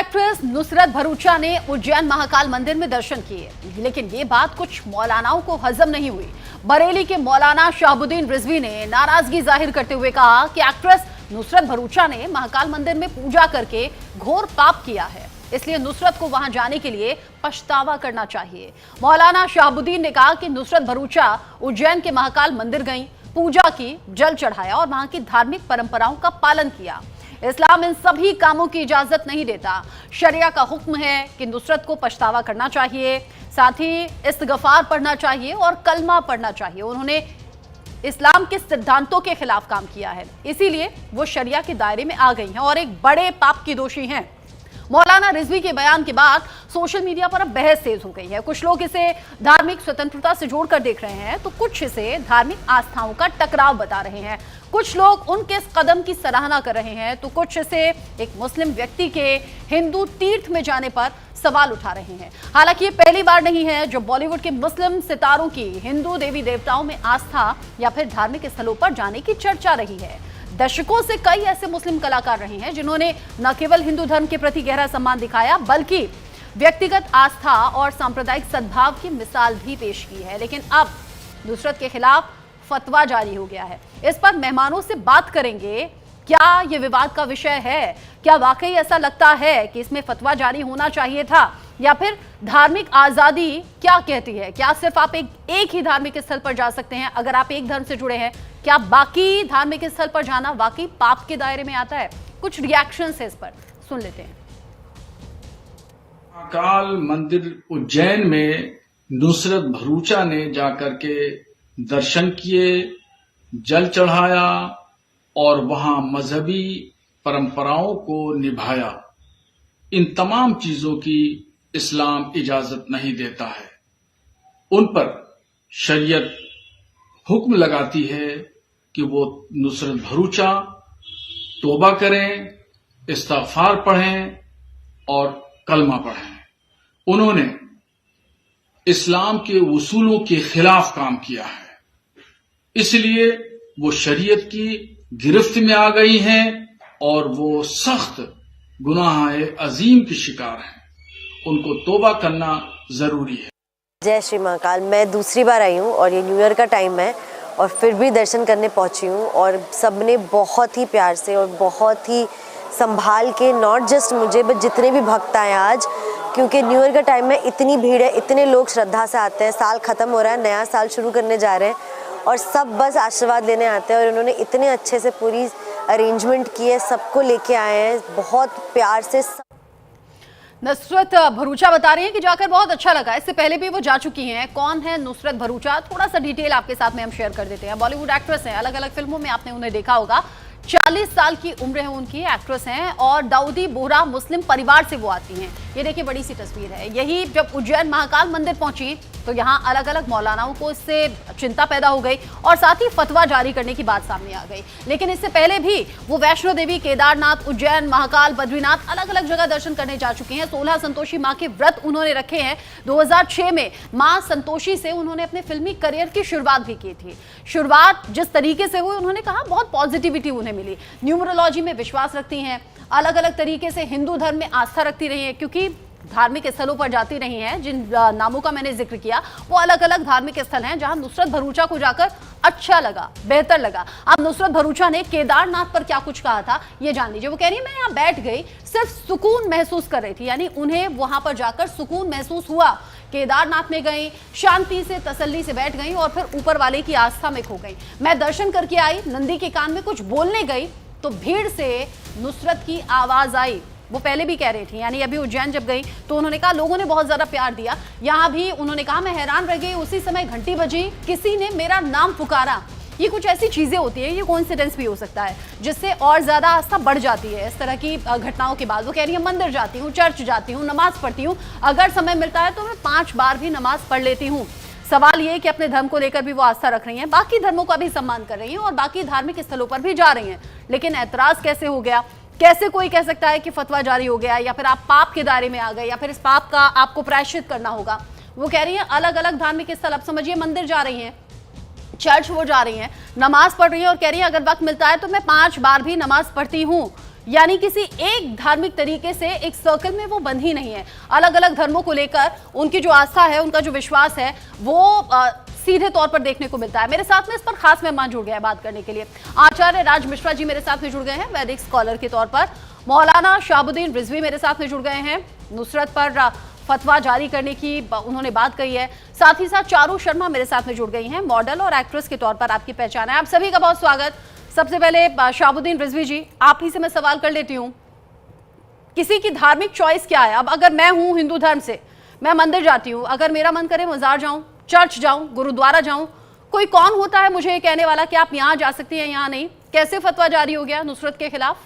Actress Nusrat Bharucha ने उज्जैन महाकाल मंदिर में दर्शन किए, लेकिन ये बात कुछ मौलानाओं को हजम नहीं हुई। बरेली के मौलाना शहाबुद्दीन रिजवी ने नाराजगी जाहिर करते हुए कहा कि एक्ट्रेस नुसरत भरूचा ने महाकाल मंदिर में पूजा करके घोर पाप किया है, इसलिए नुसरत को वहां जाने के लिए पछतावा करना चाहिए। मौलाना शहाबुद्दीन ने कहा कि नुसरत भरूचा उज्जैन के महाकाल मंदिर गई, पूजा की, जल चढ़ाया और वहां की धार्मिक परंपराओं का पालन किया। इस्लाम इन सभी कामों की इजाजत नहीं देता। शरिया का हुक्म है कि नुसरत को पछतावा करना चाहिए, साथ ही इस्तिगफार पढ़ना चाहिए और कलमा पढ़ना चाहिए। उन्होंने इस्लाम के सिद्धांतों के खिलाफ काम किया है, इसीलिए वो शरिया के दायरे में आ गई हैं और एक बड़े पाप की दोषी हैं। मौलाना रिजवी के बयान के बाद सोशल मीडिया पर अब बहस तेज हो गई है। कुछ लोग इसे धार्मिक स्वतंत्रता से जोड़कर देख रहे हैं, तो कुछ इसे धार्मिक आस्थाओं का टकराव बता रहे हैं। कुछ लोग उनके इस कदम की सराहना कर रहे हैं, तो कुछ इसे एक मुस्लिम व्यक्ति के हिंदू तीर्थ में जाने पर सवाल उठा रहे हैं। हालांकि ये पहली बार नहीं है जब बॉलीवुड के मुस्लिम सितारों की हिंदू देवी देवताओं में आस्था या फिर धार्मिक स्थलों पर जाने की चर्चा रही है। दशकों से कई ऐसे मुस्लिम कलाकार रहे हैं जिन्होंने न केवल हिंदू धर्म के प्रति गहरा सम्मान दिखाया, बल्कि व्यक्तिगत आस्था और सांप्रदायिक सद्भाव की मिसाल भी पेश की है। लेकिन अब नुसरत के खिलाफ फतवा जारी हो गया है। इस पर मेहमानों से बात करेंगे। क्या ये विवाद का विषय है? क्या वाकई ऐसा लगता है कि इसमें फतवा जारी होना चाहिए था, या फिर धार्मिक आजादी क्या कहती है? क्या सिर्फ आप एक ही धार्मिक स्थल पर जा सकते हैं अगर आप एक धर्म से जुड़े हैं? क्या बाकी धार्मिक स्थल पर जाना वाकई पाप के दायरे में आता है? कुछ रिएक्शंस है इस पर, सुन लेते हैं। महाकाल मंदिर उज्जैन में नुसरत भरूचा ने जाकर के दर्शन किए, जल चढ़ाया और वहां मजहबी परंपराओं को निभाया। इन तमाम चीजों की इस्लाम इजाजत नहीं देता है। उन पर शरीयत हुक्म लगाती है कि वो नुसरत भरूचा तौबा करें, इस्तिगफार पढ़ें और कलमा पढ़ें। उन्होंने इस्लाम के उसूलों के खिलाफ काम किया है, इसलिए वो शरीयत की गिरफ्त में आ गई हैं और वो सख्त गुनाह अजीम की शिकार हैं। उनको तौबा करना जरूरी है। जय श्री महाकाल। मैं दूसरी बार आई हूँ और ये न्यू ईयर का टाइम है और फिर भी दर्शन करने पहुंची हूँ, और सबने बहुत ही प्यार से और बहुत ही संभाल के, नॉट जस्ट मुझे बट जितने भी भक्त आए आज, क्योंकि न्यू ईयर का टाइम में इतनी भीड़ है, इतने लोग श्रद्धा से आते हैं। साल ख़त्म हो रहा है, नया साल शुरू करने जा रहे हैं और सब बस आशीर्वाद लेने आते हैं। और उन्होंने इतने अच्छे से पूरी अरेंजमेंट की है, सबको लेके आए हैं बहुत प्यार से। नुसरत भरूचा बता रही हैं कि जाकर बहुत अच्छा लगा। इससे पहले भी वो जा चुकी हैं। कौन है नुसरत भरूचा? थोड़ा सा डिटेल आपके साथ में हम शेयर कर देते हैं। बॉलीवुड एक्ट्रेस हैं, अलग अलग फिल्मों में आपने उन्हें देखा होगा। 40 साल की उम्र है उनकी, एक्ट्रेस हैं और दाऊदी बोहरा मुस्लिम परिवार से वो आती हैं। ये देखिए बड़ी सी तस्वीर है। यही जब उज्जैन महाकाल मंदिर पहुंची तो यहाँ अलग अलग मौलानाओं को इससे चिंता पैदा हो गई और साथ ही फतवा जारी करने की बात सामने आ गई। लेकिन इससे पहले भी वो वैष्णो देवी, केदारनाथ, उज्जैन, महाकाल, बद्रीनाथ अलग अलग जगह दर्शन करने जा चुके हैं। 16 संतोषी माँ के व्रत उन्होंने रखे हैं। 2006 में माँ संतोषी से उन्होंने अपने फिल्मी करियर की शुरुआत भी की थी। शुरुआत जिस तरीके से हुई, उन्होंने कहा बहुत पॉजिटिविटी उन्हें मिली। न्यूमरोलॉजी में विश्वास रखती हैं, अलग अलग तरीके से हिंदू धर्म में आस्था रखती रही है, क्योंकि धार्मिक स्थलों पर जाती रही हैं। जिन नामों का मैंने जिक्र किया वो अलग अलग धार्मिक स्थल हैं जहां नुसरत भरूचा को जाकर अच्छा लगा, बेहतर लगा। अब नुसरत भरूचा ने केदारनाथ पर क्या कुछ कहा था ये जान लीजिए। वो कह रही है, मैं यहाँ बैठ गई, सिर्फ सुकून महसूस कर रही थी, यानी उन्हें वहां पर जाकर सुकून महसूस हुआ। केदारनाथ में गई, शांति से, तसल्ली से बैठ गई और फिर ऊपर वाले की आस्था में खो गई। मैं दर्शन करके आई, नंदी के कान में कुछ बोलने गई तो भीड़ से नुसरत की आवाज आई। वो पहले भी कह रही थी, यानी अभी उज्जैन जब गई तो उन्होंने कहा लोगों ने बहुत ज्यादा प्यार दिया। यहाँ भी उन्होंने कहा मैं हैरान रह गई, उसी समय घंटी बजी, किसी ने मेरा नाम पुकारा। ये कुछ ऐसी चीजें होती है, ये कोइंसिडेंस भी हो सकता है जिससे और ज्यादा आस्था बढ़ जाती है इस तरह की घटनाओं के बाद। वो कह रही है मंदिर जाती हूँ, चर्च जाती हूँ, नमाज पढ़ती हूँ, अगर समय मिलता है तो मैं 5 बार भी नमाज पढ़ लेती हूँ। सवाल ये कि अपने धर्म को लेकर भी वो आस्था रख रही हैं, बाकी धर्मों का भी सम्मान कर रही हैं और बाकी धार्मिक स्थलों पर भी जा रही हैं। लेकिन ऐतराज कैसे हो गया? कैसे कोई कह सकता है कि फतवा जारी हो गया, या फिर आप पाप के दायरे में आ गए, या फिर इस पाप का आपको प्रायश्चित करना होगा? वो कह रही हैं अलग अलग धार्मिक स्थल, अब समझिए मंदिर जा रही हैं, चर्च वो जा रही हैं, नमाज पढ़ रही हैं और कह रही हैं अगर वक्त मिलता है तो मैं 5 बार भी नमाज पढ़ती हूँ। यानी किसी एक धार्मिक तरीके से एक सर्कल में वो बंधी नहीं है। अलग अलग धर्मों को लेकर उनकी जो आस्था है, उनका जो विश्वास है, वो सीधे तौर पर देखने को मिलता है। मेरे साथ में इस पर खास मेहमान जुड़ गए हैं बात करने के लिए। आचार्य राज मिश्रा जी मेरे साथ में जुड़ गए हैं वैदिक स्कॉलर के तौर पर। मौलाना शहाबुद्दीन रिजवी मेरे साथ में जुड़ गए हैं, नुसरत पर फतवा जारी करने की उन्होंने बात कही है। साथ ही साथ चारू शर्मा मेरे साथ में जुड़ गई हैं, मॉडल और एक्ट्रेस के तौर पर आपकी पहचान है। आप सभी का बहुत स्वागत। सबसे पहले शहाबुद्दीन रिजवी जी, आप ही से मैं सवाल कर लेती हूँ, किसी की धार्मिक चॉइस क्या है? अब अगर मैं हूँ हिंदू धर्म से, मैं मंदिर जाती हूँ, अगर मेरा मन करे मजार जाऊं, चर्च जाऊं, गुरुद्वारा जाऊं, कोई कौन होता है मुझे कहने वाला कि आप यहां जा सकती हैं, यहां नहीं? कैसे फतवा जारी हो गया नुसरत के खिलाफ?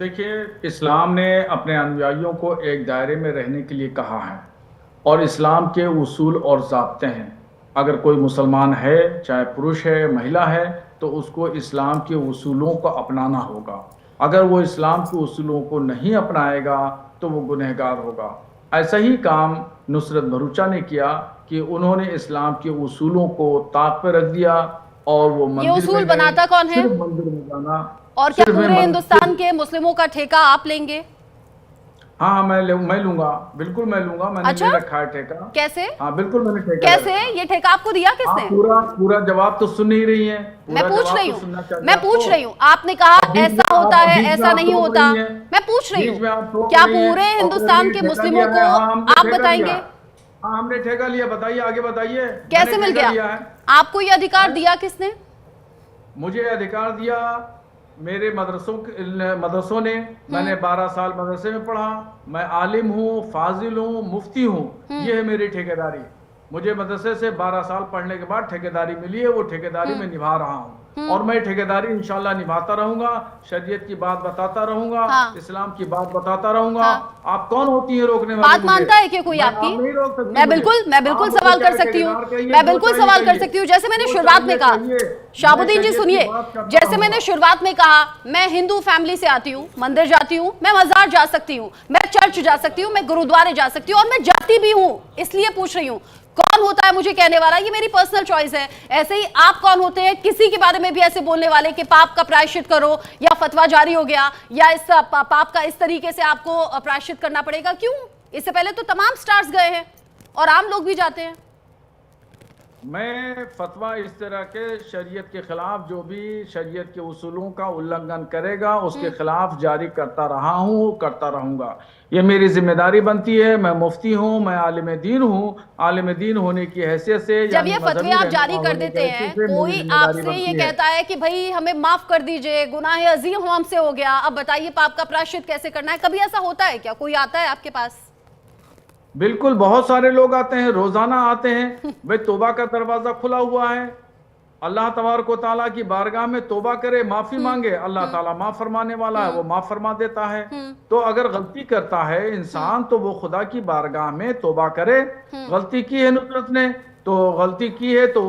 देखिए, इस्लाम ने अपने अनुयायियों को एक दायरे में रहने के लिए कहा है और इस्लाम के उसूल और ज़ाब्ते हैं। अगर कोई मुसलमान है, चाहे पुरुष है, महिला है, तो उसको इस्लाम के उसूलों को अपनाना होगा। अगर वो इस्लाम के उसूलों को नहीं अपनाएगा तो वो गुनहगार होगा। ऐसा ही काम नुसरत भरूचा ने किया कि उन्होंने इस्लाम के उसूलों को ताक पे रख दिया और वो मंदिर ये उसूल बनाता कौन है? मंदिर में जाना। और क्या पूरे हिंदुस्तान के मुस्लिमों का ठेका आप लेंगे? हाँ, मैं लूंगा, बिल्कुल मैं लूंगा। मैंने अच्छा? ले रखा है ठेका। कैसे? हाँ, बिल्कुल मैंने ठेका। कैसे? ये ठेका आपको दिया किसने? पूरा जवाब तो सुन नहीं रही है। मैं पूछ रही हूँ, आपने कहा ऐसा होता है, ऐसा नहीं होता। मैं पूछ रही हूँ, क्या पूरे हिंदुस्तान के मुस्लिमों को आप बताएंगे? हाँ, हमने ठेका लिया। बताइए, आगे बताइए। कैसे मिल गया आपको? ये अधिकार दिया किसने? मुझे अधिकार दिया मेरे मदरसों ने। मैंने 12 साल मदरसे में पढ़ा। मैं आलिम हूँ, फाजिल हूँ, मुफ्ती हूँ। ये है मेरी ठेकेदारी। मुझे मदरसे से 12 साल पढ़ने के बाद ठेकेदारी मिली है, वो ठेकेदारी में निभा रहा हूँ और मैं ठेकेदारी इंशाल्लाह निभाता रहूंगा। शरीयत की बात बताता रहूंगा। हाँ। इस्लाम की बात बताता रहूंगा। हाँ। आप कौन होती है रोकने वाली? बात मानता है क्या कोई आपकी? मैं बिल्कुल सवाल कर सकती हूँ। मैं बिल्कुल सवाल कर सकती हूँ। जैसे मैंने शुरुआत में कहा, शहाबुद्दीन जी सुनिए, जैसे मैंने शुरुआत में कहा, मैं हिंदू फैमिली से आती हूँ, मंदिर जाती हूँ, मैं मजार जा सकती हूँ, मैं चर्च जा सकती हूँ, मैं गुरुद्वारे जा सकती हूँ और मैं जाती भी हूँ। इसलिए पूछ रही हूँ, कौन होता है मुझे कहने वाला? ये मेरी पर्सनल चॉइस है। ऐसे ही आप कौन होते हैं किसी के बारे में भी ऐसे बोलने वाले कि पाप का प्रायश्चित करो या फतवा जारी हो गया या इस पाप का इस तरीके से आपको प्रायश्चित करना पड़ेगा? क्यों? इससे पहले तो तमाम स्टार्स गए हैं और आम लोग भी जाते हैं। मैं फतवा इस तरह के शरीयत के खिलाफ, जो भी शरीयत के उसूलों का उल्लंघन करेगा उसके खिलाफ जारी करता रहा हूँ, करता रहूंगा। ये मेरी जिम्मेदारी बनती है। मैं मुफ्ती हूँ, मैं आलिम दीन हूँ। आलिम दीन होने की हैसियत से जब ये फतवे आप जारी कर देते हैं, कोई आपसे ये कहता है कि भाई हमें माफ कर दीजिए, गुनाह अजीम हमसे हो गया, अब बताइए पाप का प्रायश्चित कैसे करना है? कभी ऐसा होता है क्या? कोई आता है आपके पास? बिल्कुल, बहुत सारे लोग आते हैं, रोजाना आते हैं। भाई तौबा का दरवाजा खुला हुआ है। अल्लाह तबारक व तआला की बारगाह में तौबा करे, माफी मांगे, अल्लाह ताला माफ फरमाने वाला है, वो माफ फरमा देता है। तो अगर गलती करता है इंसान तो वो खुदा की बारगाह में तौबा करे। गलती की है नुसरत ने, तो गलती की है तो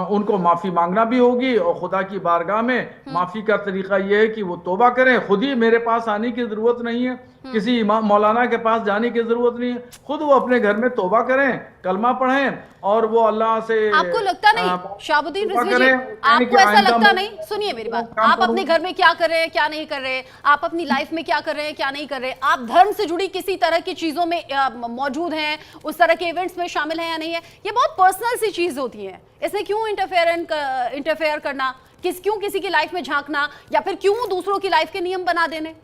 उनको माफी मांगना भी होगी और खुदा की बारगाह में माफी का तरीका यह है कि वो तौबा करें। खुद ही मेरे पास आने की जरूरत नहीं है, किसी इमाम मौलाना के पास जाने की जरूरत नहीं है। खुद वो अपने घर में तौबा करें, कलमा पढ़ें और वो अल्लाह से। आपको लगता नहीं शहाबुद्दीन रिजवी जी, आपको ऐसा लगता नहीं? सुनिए मेरी बात, आप अपने घर में क्या कर रहे हैं, क्या नहीं कर रहे, आप अपनी लाइफ में क्या कर रहे हैं, क्या नहीं कर रहे, आप धर्म से जुड़ी किसी तरह की चीजों में मौजूद हैं, उस तरह के इवेंट्स में शामिल हैं या नहीं है, ये बहुत पर्सनल सी चीज होती है। इसमें क्यों इंटरफेयर करना, क्यों किसी की लाइफ में झांकना, या फिर क्यों दूसरों की लाइफ के नियम बना देने?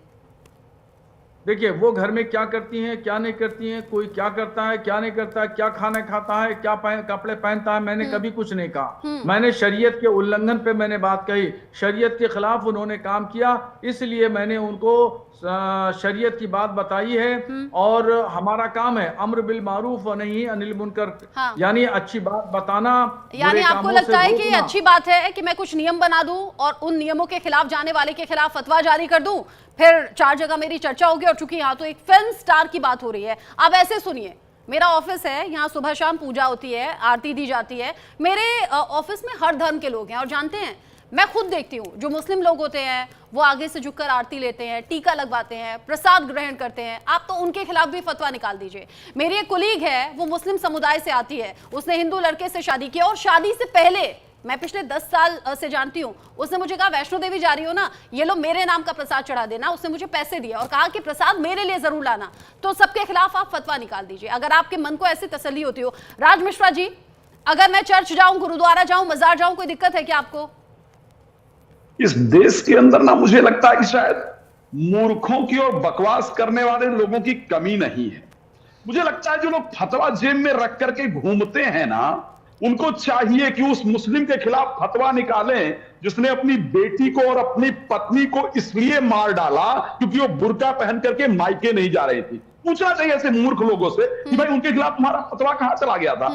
देखिए, वो घर में क्या करती हैं, क्या नहीं करती हैं, कोई क्या करता है, क्या नहीं करता है, क्या खाना खाता है, क्या कपड़े पहनता है, मैंने कभी कुछ नहीं कहा। मैंने शरीयत के उल्लंघन पे मैंने बात कही। शरीयत के खिलाफ उन्होंने काम किया, इसलिए मैंने उनको शरीयत की बात बताई है। और हमारा काम है अम्र बिल मारूफ व नही अनिल मुनकर। हाँ। यानी अच्छी बात बताना। यानी आपको लगता है कि अच्छी बात है कि मैं कुछ नियम बना दूं और उन नियमों के खिलाफ जाने वाले के खिलाफ फतवा जारी कर दूं, फिर 4 जगह मेरी चर्चा होगी। और चूंकि यहाँ तो एक फिल्म स्टार की बात हो रही है, अब ऐसे सुनिए, मेरा ऑफिस है, यहाँ सुबह शाम पूजा होती है, आरती दी जाती है। मेरे ऑफिस में हर धर्म के लोग हैं और जानते हैं, मैं खुद देखती हूँ, जो मुस्लिम लोग होते हैं वो आगे से झुककर आरती लेते हैं, टीका लगवाते हैं, प्रसाद ग्रहण करते हैं। आप तो उनके खिलाफ भी फतवा निकाल दीजिए। मेरी एक कोलीग है, वो मुस्लिम समुदाय से आती है, उसने हिंदू लड़के से शादी की और शादी से पहले मैं पिछले 10 साल से जानती हूँ। उसने मुझे कहा वैष्णो देवी जा रही हो ना, ये लो मेरे नाम का प्रसाद चढ़ा देना। उसने मुझे पैसे दिए और कहा कि प्रसाद मेरे लिए जरूर लाना। तो सबके खिलाफ आप फतवा निकाल दीजिए अगर आपके मन को ऐसी तसल्ली होती हो। राज मिश्रा जी, अगर मैं चर्च जाऊं, गुरुद्वारा जाऊं, मजार जाऊं, कोई दिक्कत है क्या आपको? इस देश के अंदर ना मुझे लगता है कि शायद मूर्खों की और बकवास करने वाले लोगों की कमी नहीं है। मुझे लगता है जो लोग फतवा जेब में रख करके घूमते हैं ना, उनको चाहिए कि उस मुस्लिम के खिलाफ फतवा निकालें जिसने अपनी बेटी को और अपनी पत्नी को इसलिए मार डाला क्योंकि वो बुर्का पहन करके मायके नहीं जा रही थी। पूछना चाहिए ऐसे मूर्ख लोगों से कि भाई उनके खिलाफ तुम्हारा फतवा कहां चला गया था?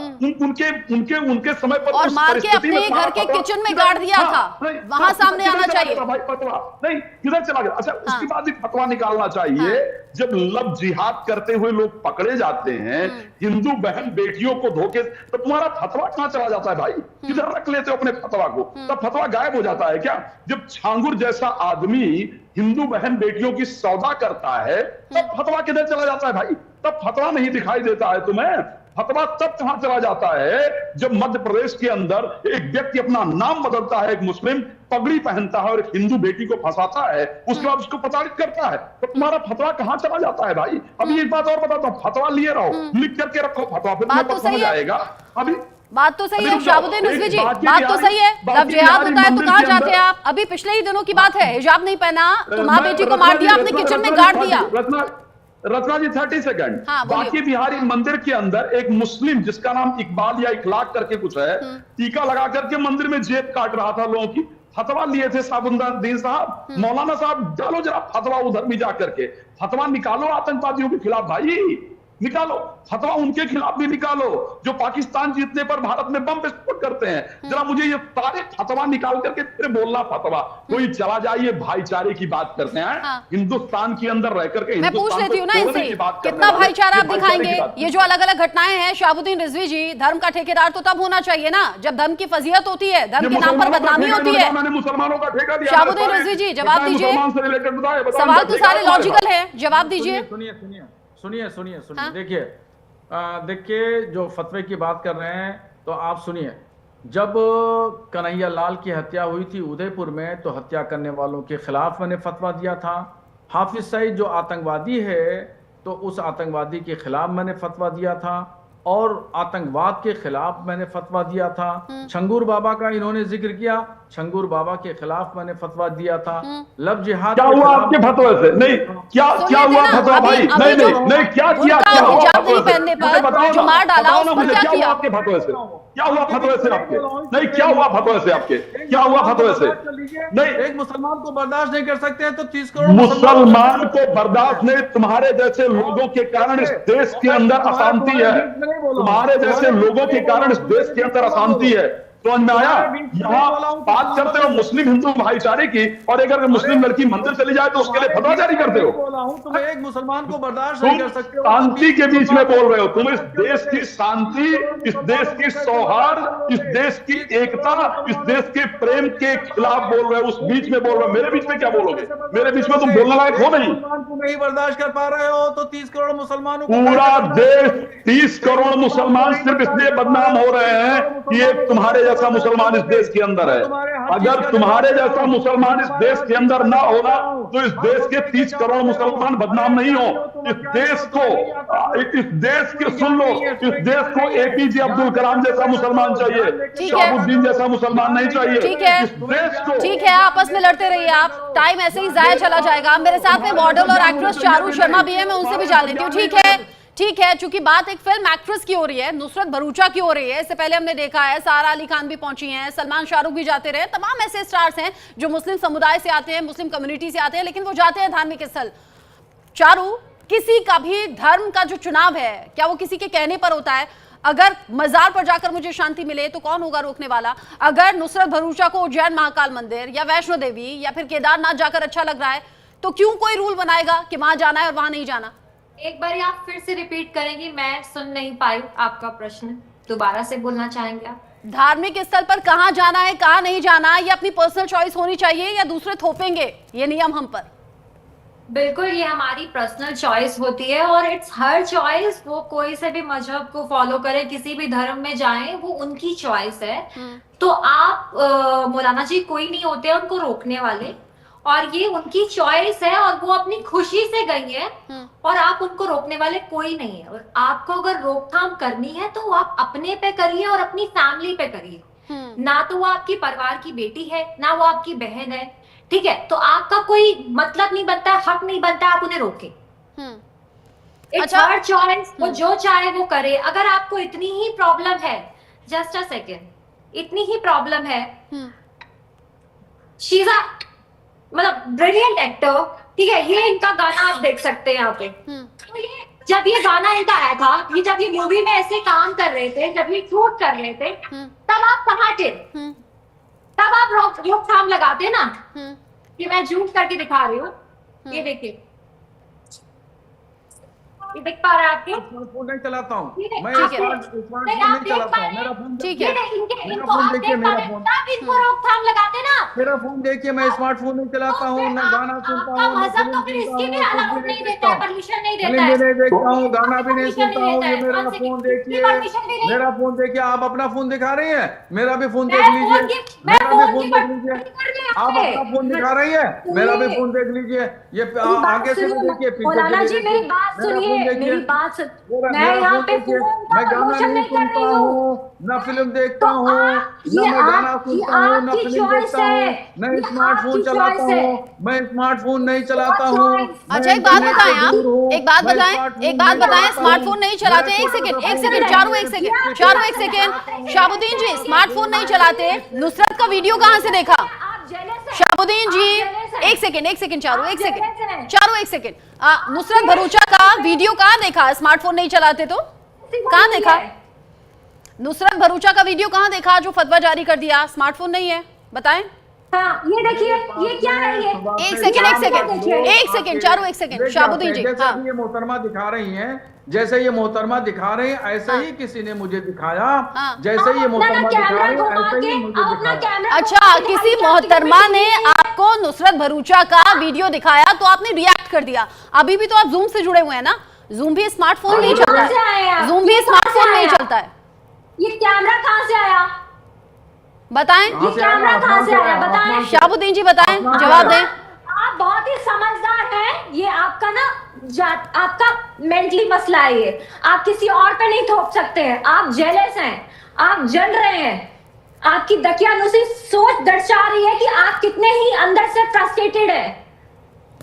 उनके समय पर और मार के अपने घर के किचन में गाड़ दिया था, वहां सामने आना चाहिए भाई। फतवा नहीं किधर चला गया? अच्छा, उसके बाद भी फतवा निकालना चाहिए। जब लव जिहाद करते हुए लोग पकड़े जाते हैं, हिंदू बहन बेटियों को धोखे, तो तुम्हारा फतवा कहां चला जाता है भाई? किधर रख लेते हो अपने फतवा को? तब फतवा गायब हो जाता है क्या? जब छांगुर जैसा आदमी हिंदू बहन बेटियों की सौदा करता है तब फतवा किधर चला जाता है भाई? तब फतवा नहीं दिखाई देता है तुम्हें? फतवा तब कहां चला जाता है जब मध्य प्रदेश के अंदर एक व्यक्ति अपना नाम बदलता है, एक मुस्लिम पगड़ी पहनता है और एक हिंदू बेटी को फंसाता है, उसके बाद उसको प्रताड़ित करता है, तो तुम्हारा फतवा कहां चला जाता है भाई? अभी एक बात और बताता हूं, फतवा लिए रहो, लिख करके रखो फतवा, फिर तुम्हें पता समझ आएगा। अभी बात तो सही है शहाबुद्दीन रिजवी जी, बात तो सही है। लव जिहाद होता है तो कहां जाते हैं आप? अभी पिछले ही दिनों की बात है, हिजाब नहीं पहना तो माँ बेटी को मार दिया, अपने किचन में गाड़ दिया। रत्ना जी 30 सेकंड। बाकी बिहारी मंदिर के अंदर एक मुस्लिम जिसका नाम इकबाल या इखलाक करके कुछ है, टीका लगा करके मंदिर में जेब काट रहा था लोगों की। फतवा लिए थे साबुद्दीन साहब, मौलाना साहब डालो जरा फतवा उधर भी जाकर के, फतवा निकालो आतंकवादियों के खिलाफ भाई, निकालो फतवा, उनके खिलाफ भी निकालो जो पाकिस्तान जीतने पर भारत में बम विस्फोट करते हैं। जरा मुझे ये सारे फतवा निकाल करके फिर बोलना फतवा। कोई चला जाइए, भाईचारे की बात करते हैं। हिंदुस्तान के अंदर रह करके मैं पूछ लेती हूँ ना इनसे, कितना भाईचारा आप दिखाएंगे? ये जो अलग अलग घटनाएं हैं शहाबुद्दीन रिजवी जी, धर्म का ठेकेदार तो तब होना चाहिए ना जब धर्म की फजीयत होती है, धर्म के नाम पर बदनामी होती है। मैंने मुसलमानों का ठेका दिया। शहाबुद्दीन रिजवी जी जवाब दीजिए, सवाल तो सारे लॉजिकल है, जवाब दीजिए। सुनिए देखिए जो फतवे की बात कर रहे हैं तो आप सुनिए, जब कन्हैया लाल की हत्या हुई थी उदयपुर में तो हत्या करने वालों के खिलाफ मैंने फतवा दिया था। हाफिज सईद जो आतंकवादी है तो उस आतंकवादी के खिलाफ मैंने फतवा दिया था और आतंकवाद के खिलाफ मैंने फतवा दिया था। छंगूर बाबा का इन्होंने जिक्र किया, छंगूर बाबा के खिलाफ मैंने फतवा दिया था। लव जिहाद क्या हुआ आपके फतवे से? नहीं क्या हुआ फतवा भाई? नहीं क्या किया? क्या हुआ फतवे से? बताओ जो मार डाला उस पर क्या किया आपके फतवे से? क्या हुआ फतवे से आपके? नहीं क्या हुआ फतवे से आपके? क्या हुआ फतवे से? नहीं, एक मुसलमान को बर्दाश्त नहीं कर सकते हैं तो 30 करोड़ मुसलमान को बर्दाश्त नहीं, तुम्हारे जैसे लोगों के कारण इस देश के अंदर अशांति है। तुम्हारे जैसे लोगों के कारण इस देश के अंदर अशांति है। समझ में आया? यहाँ बात करते हो मुस्लिम हिंदू भाईचारे की, और अगर मुस्लिम लड़की मंदिर चली जाए तो उसके लिए फतवा जारी करते हो। तुम एक मुसलमान को बर्दाश्त नहीं कर सकते हो। शांति के बीच में बोल रहे हो तुम। इस देश की शांति, इस देश की सौहार्द, इस देश की एकता, इस देश के प्रेम के खिलाफ बोल रहे हो, उस बीच में बोल रहे हो। मेरे बीच में क्या बोलोगे? मेरे बीच में तुम बोलने लायक हो नहीं। नहीं बर्दाश्त कर पा रहे हो तो 30 करोड़ मुसलमानों को, पूरा देश 30 करोड़ मुसलमान सिर्फ इसलिए बदनाम हो रहे हैं कि एक तुम्हारे जैसा मुसलमान इस देश के अंदर है। अगर तुम्हारे जैसा मुसलमान इस देश के अंदर ना होना तो इस देश के 30 करोड़ मुसलमान बदनाम नहीं हो। इस देश को सुन लो, इस देश को एपीजे अब्दुल कलाम जैसा मुसलमान चाहिए, शहाबुद्दीन जैसा मुसलमान नहीं चाहिए। ठीक है, इस देश को ठीक है, आपस में लड़ते रहिए आप, टाइम ऐसे ही जाया चला जाएगा। मेरे साथ में मॉडल और एक्ट्रेस चारू शर्मा भी है, मैं उनसे भी जान लेती हूँ। ठीक है, चूंकि बात एक फिल्म एक्ट्रेस की हो रही है, नुसरत भरूचा की हो रही है। इससे पहले हमने देखा है सारा अली खान भी पहुंची हैं, सलमान शाहरुख भी जाते रहे, तमाम ऐसे स्टार्स हैं जो मुस्लिम समुदाय से आते हैं, मुस्लिम कम्युनिटी से आते हैं, लेकिन वो जाते हैं धार्मिक स्थल। चारू, किसी का भी धर्म का जो चुनाव है क्या वो किसी के कहने पर होता है? अगर मजार पर जाकर मुझे शांति मिले तो कौन होगा रोकने वाला? अगर नुसरत भरूचा को उज्जैन महाकाल मंदिर या वैष्णो देवी या फिर केदारनाथ जाकर अच्छा लग रहा है तो क्यों कोई रूल बनाएगा कि वहां जाना है और वहां नहीं जाना? एक बार आप फिर से रिपीट करेंगी, मैं सुन नहीं पाई आपका प्रश्न, दोबारा से बोलना चाहेंगे आप? धार्मिक स्थल पर कहां जाना है कहां नहीं जाना, ये अपनी पर्सनल चॉइस होनी चाहिए या दूसरे थोपेंगे ये नियम हम पर? बिल्कुल, ये हमारी पर्सनल चॉइस होती है और इट्स हर चॉइस, वो कोई से भी मजहब को फॉलो करे, किसी भी धर्म में जाए, वो उनकी चॉइस है। तो आप मौलाना जी कोई नहीं होते हैं उनको रोकने वाले, और ये उनकी चॉइस है और वो अपनी खुशी से गई है, और आप उनको रोकने वाले कोई नहीं है। और आपको अगर रोकथाम करनी है तो वो आप अपने पे करिए और अपनी फैमिली पे करिए। ना तो वो आपकी परिवार की बेटी है, ना वो आपकी बहन है, ठीक है? तो आपका कोई मतलब नहीं बनता, हक नहीं बनता आप उन्हें रोके। इट्स हर चॉइस, वो जो चाहे वो करे। अगर आपको इतनी ही प्रॉब्लम है, जस्ट अ सेकेंड, इतनी ही प्रॉब्लम है, शी इज अ मतलब ब्रिलियंट एक्टर, ठीक है? ये इनका गाना आप देख सकते हैं यहाँ पे। तो ये जब ये गाना इनका आया था, ये जब ये मूवी में ऐसे काम कर रहे थे, जब ये शूट कर रहे थे, तब आप कहाँ थे? तब आप रोकथाम लगाते ना। ये मैं जूम करके दिखा रही हूँ, ये देखिए, ये देख पा रहे हैं आपके? फोन नहीं चलाता हूँ मैं, ठीक है। स्मार्टफोन नहीं चलाता हूँ, मेरा फोन ठीक ये है। इनको आप देख पा रहे हैं, तब इनको रोकथाम लगाते ना। मेरा फोन देखिए, मैं स्मार्टफोन नहीं चलाता हूँ, ना गाना सुनता आपका हूँ, ना मजहब तो फिल्म फिर सुनता इसकी भी हूँ, कुछ अलाउड भी नहीं नहीं देता देखता है, हूँ, परमिशन नहीं फिल्म देता है। भी नहीं देखता हूँ, गाना भी नहीं परमिशन सुनता हूँ। देता ये है, मेरा कौन सी फोन किसकी देखिए, परमिशन भी नहीं। मेरा फोन देखिए। आप अपना फोन दिखा रही हैं, मेरा भी फोन मैं देख फोन लीजिए, की- मैं मेरा भी फोन फोन की देख बात लीजिए। नहीं कर रही आप आपसे। अपना फोन दिखा रही है, मेरा भी फोन देख लीजिए। ये मेरी बात आगे से भी सुनिए, देखिए, पीछे मौलाना से जी भी मेरी देखिए, बात मेरा सुनिए, फोन देखिए, मेरी बात सुन। मैं मैं यहाँ पे देखिए, फोन का मैं गाना प्रमोशन नहीं नहीं कर सुनता रही हूँ। हूँ, ना फिल्म देखता तो हूँ, ना ये मैं गाना आपकी सुनता हूँ, ना आपकी फिल्म चॉइस देखता हूँ, है, ना ये स्मार्टफोन आपकी चलाता चॉइस है। हूँ, मैं स्मार्टफोन नहीं चलाता हूँ, मैं अच्छा, एक बात इंटरनेट से बताएं आप, दूर हूँ, एक बात मैं बताएं, स्मार्टफोन एक बात नहीं बताएं, चलाता स्मार्टफोन हूँ, नहीं चलाते। मैं एक छोटा सेकंड, सा एक फोन सेकंड, है। चारों एक सेकंड, चारों एक सेकंड। शाहबुद्दीन जी स्मार्टफोन नहीं चलाते, नुसरत का वीडियो कहाँ से देखा? आप जेलस हैं। शाहबुद्दीन जी आप jealous हैं। एक सेकंड चारों, आप एक jealous सेकंड, हैं। चारों एक सेकंड। नुसरत भरूचा का वीडियो कहाँ देखा? स्मार्टफोन नहीं चलाते तो कहाँ देखा? नुसरत भरूचा का वीडियो कहाँ देखा जो फतवा जारी कर दिया? स्मार्टफोन नहीं है, बताएं। हाँ, ये देखिए, ये क्या है ये? एक सेकंड, चारों एक सेकंड। शाहबुद्दीन जी, जैसे हाँ। अभी ये मोहतरमा दिखा रही हैं, जैसे ये मोहतरमा दिखा रही हैं, ऐसे ही किसी ने मुझे दिखाया। जैसे ये मोहतरमा दिखा रही है, ऐसे ही मुझे दिखाया। अच्छा, किसी मोहतरमा ने आपको नुसरत भरूचा का वीडियो दिखाया तो आपने रिएक्ट कर दिया। अभी भी तो आप जूम से जुड़े हुए हैं ना? जूम भी स्मार्टफोन नहीं चलता है, जूम भी स्मार्टफोन नहीं चलता है। ये कैमरा कहाँ से आया? बताएं, ये कैमरा कहाँ से आया? बताएं। शाहबुद्दीन जी बताएं, जवाब दें। आप बहुत ही समझदार हैं। ये आपका ना आपका मेंटली मसला है। ये आप किसी और पे नहीं थोप सकते हैं। आप जेलस हैं, आप जल रहे हैं। आपकी दकियानुसी सोच दर्शा रही है कि आप कितने ही अंदर से फ्रस्ट्रेटेड है।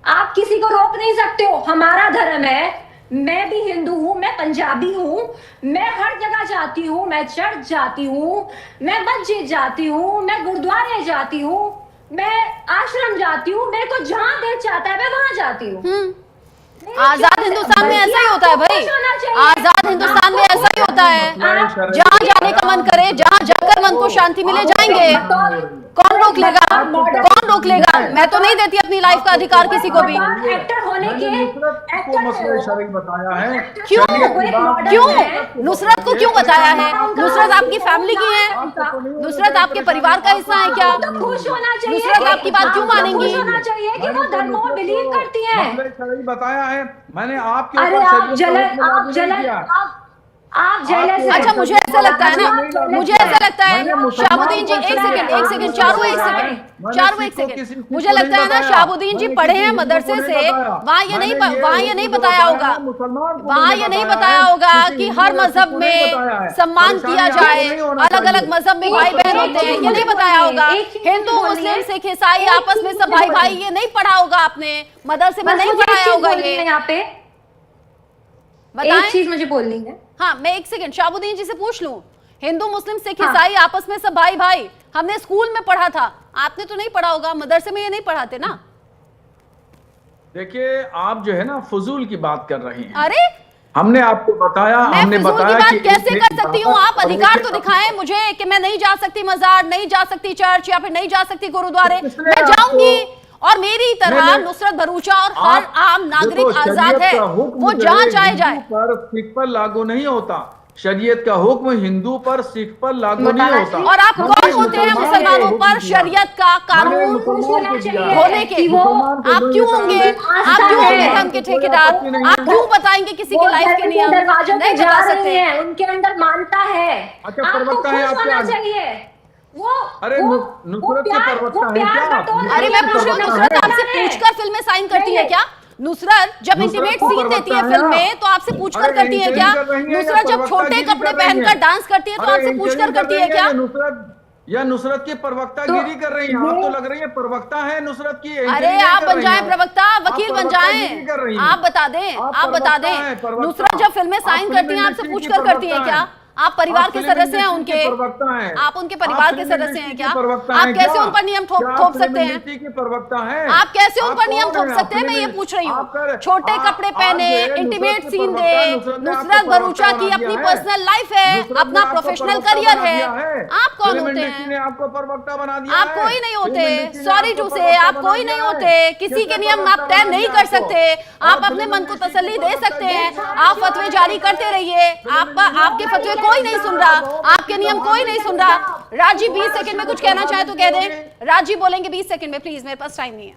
आप किसी को रोक नहीं सकते हो। हमारा धर्म है, मैं भी हिंदू हूं, मैं पंजाबी हूं, मैं हर जगह जाती हूं, मैं चर्च जाती हूं, मैं मस्जिद जाती हूं, मैं गुरुद्वारे जाती हूं, मैं आश्रम जाती हूं। मेरे को जहां दिल चाहता है मैं वहां जाती हूँ। आजाद हिंदुस्तान में ऐसा ही होता है भाई, आजाद हिंदुस्तान में ऐसा ही होता है। जहां जाने का मन करे, जहां जाकर मन को शांति मिले जाएंगे। कौन रोक लेगा? कौन रोक लेगा? मैं तो नहीं देती अपनी लाइफ का अधिकार किसी को भी। एक्टर होने के को मसले शरीक बताया है। क्यों नुसरत को क्यों बताया है? नुसरत आपकी फैमिली की है, नुसरत आपके परिवार का हिस्सा है क्या? खुश होना चाहिए। नुसरत आपकी बात क्यों मानेंगी? खुश होना चाहिए कि वो धर्म में बिलीव करती है। मसले शरीक बताया है मैंने आपके अरे ऊपर। आप जलन, आप जेलस हैं। अच्छा, मुझे ऐसा लगता है ना, मुझे ऐसा लगता है शाहबुद्दीन जी, एक सेकंड, चारों एक सेकंड, मुझे लगता है ना शाहबुद्दीन जी पढ़े हैं मदरसे से, वहाँ ये नहीं बताया होगा, वहाँ ये नहीं बताया होगा कि हर मजहब में सम्मान किया जाए, अलग अलग मजहब में भाई बहन होते हैं, ये नहीं बताया होगा। हिंदू मुस्लिम सिख ईसाई आपस में सब भाई भाई, ये नहीं पढ़ा होगा आपने मदरसे में, नहीं पढ़ाया होगा ये। यहाँ पे बताएं। एक चीज मुझे बोलनी है। हाँ, मैं एक सेकंड शाहबुद्दीन जी से पूछ लूं, हिंदू मुस्लिम सिख ईसाई आपस में सब भाई भाई, हमने स्कूल में पढ़ा था, आपने तो नहीं पढ़ा होगा, मदरसे में ये नहीं पढ़ाते ना। देखिए आप जो है ना फजूल की बात कर रही हैं। अरे हमने आपको बताया, हमने मैं फजूल बताया की कि बात कैसे कर सकती हूँ? आप अधिकार तो दिखाएं मुझे कि मैं नहीं जा सकती मजार, नहीं जा सकती चर्च, या फिर नहीं जा सकती गुरुद्वारे। मैं जाऊंगी, और मेरी तरह नुसरत भरूचा और हर आम नागरिक आजाद है, वो जहाँ चाहे जाए। पर सिख पर लागू नहीं होता, शरीयत का हुक्म हिंदू पर, सिख पर लागू नहीं होता। और आप कौन होते हैं मुसलमानों पर शरीयत का कानून होने के? आप क्यों होंगे धर्म के ठेकेदार? आप क्यों बताएंगे किसी की लाइफ के नियम? नहीं बता सकते हैं। उनके अंदर मानता है। अच्छा, आपको प्रवक्ता है खुश आपके होना आगे। चाहिए। अरे नुसरत के प्रवक्ता है क्या? अरे मैं पूछ रही हूँ, नुसरत आपसे पूछकर फिल्में साइन करती है क्या? नुसरत जब इंटीमेट सीन देती है फिल्म में तो आपसे पूछकर करती है क्या? नुसरत जब छोटे कपड़े पहनकर डांस करती है तो आपसे पूछकर करती है क्या? नुसरत की प्रवक्तागिरी कर रही है। आप तो लग रही है प्रवक्ता है नुसरत की। अरे आप बन जाएं प्रवक्ता, वकील बन जाएं। आप बता दें नुसरत जब फिल्में साइन करती हैं आपसे पूछकर करती हैं क्या? आप परिवार के सदस्य हैं उनके? आप उनके परिवार के सदस्य हैं क्या? आप कैसे उन पर नियम थोप सकते हैं? आप कैसे उन पर नियम थोप सकते हैं? मैं ये पूछ रही हूँ। छोटे कपड़े पहने, इंटीमेट सीन दे, नुसरत भरूचा की अपनी पर्सनल लाइफ है, अपना प्रोफेशनल करियर है। आप कौन होते हैं? आपको प्रवक्ता बना दिया। आप कोई नहीं होते, सॉरी टू से, आप कोई नहीं होते। किसी के नियम आप तय नहीं कर सकते। आप अपने मन को तसल्ली दे सकते हैं, आप फतवे जारी करते रहिए। आपके फतवे कोई नहीं सुन रहा, आपके नियम कोई नहीं सुन रहा। राजी 20 सेकंड में कुछ कहना चाहे तो कह दें। राजी बोलेंगे 20 सेकंड में, प्लीज, मेरे पास टाइम नहीं है।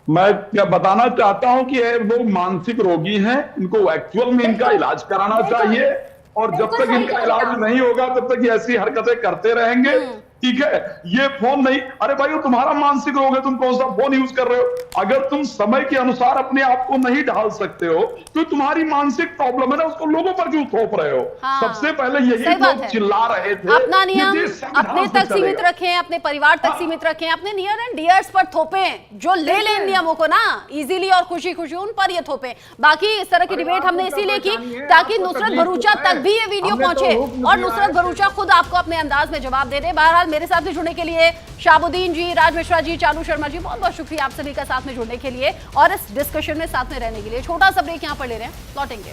मैं क्या बताना चाहता हूं कि ये लोग मानसिक रोगी हैं, इनको एक्चुअल में इनका इलाज कराना चाहिए, और जब तक इनका इलाज नहीं होगा तब तक ये ऐसी हरकतें करते रहेंगे। ठीक है, ये फोन नहीं, अरे भाई वो तुम्हारा मानसिक रोग है, तुम कौन सा फोन यूज कर रहे हो? अगर तुम समय के अनुसार अपने आप को नहीं ढाल सकते हो तो तुम्हारी मानसिक प्रॉब्लम है ना, उसको लोगों पर क्यों थोप रहे हो? हाँ, सबसे पहले यही लोग चिल्ला रहे थे। अपना नियम अपने तक सीमित रखें, अपने परिवार तक सीमित रखें, अपने नियर एंड डियर्स पर थोपें जो ले लें नियमों को ना इजीली और खुशी खुशी उन पर ये थोपें। बाकी इस तरह की डिबेट हमने इसीलिए की ताकि नुसरत भरूचा तक भी ये वीडियो पहुंचे और नुसरत भरूचा खुद आपको अपने अंदाज में जवाब दे दे। बहरहाल मेरे साथ भी जुड़ने के लिए शाहबुद्दीन जी, राज मिश्रा जी, चालू शर्मा जी, बहुत बहुत शुक्रिया आप सभी का साथ में जुड़ने के लिए और इस डिस्कशन में साथ में रहने के लिए। छोटा सा ब्रेक यहां पर ले रहे हैं, लौटेंगे।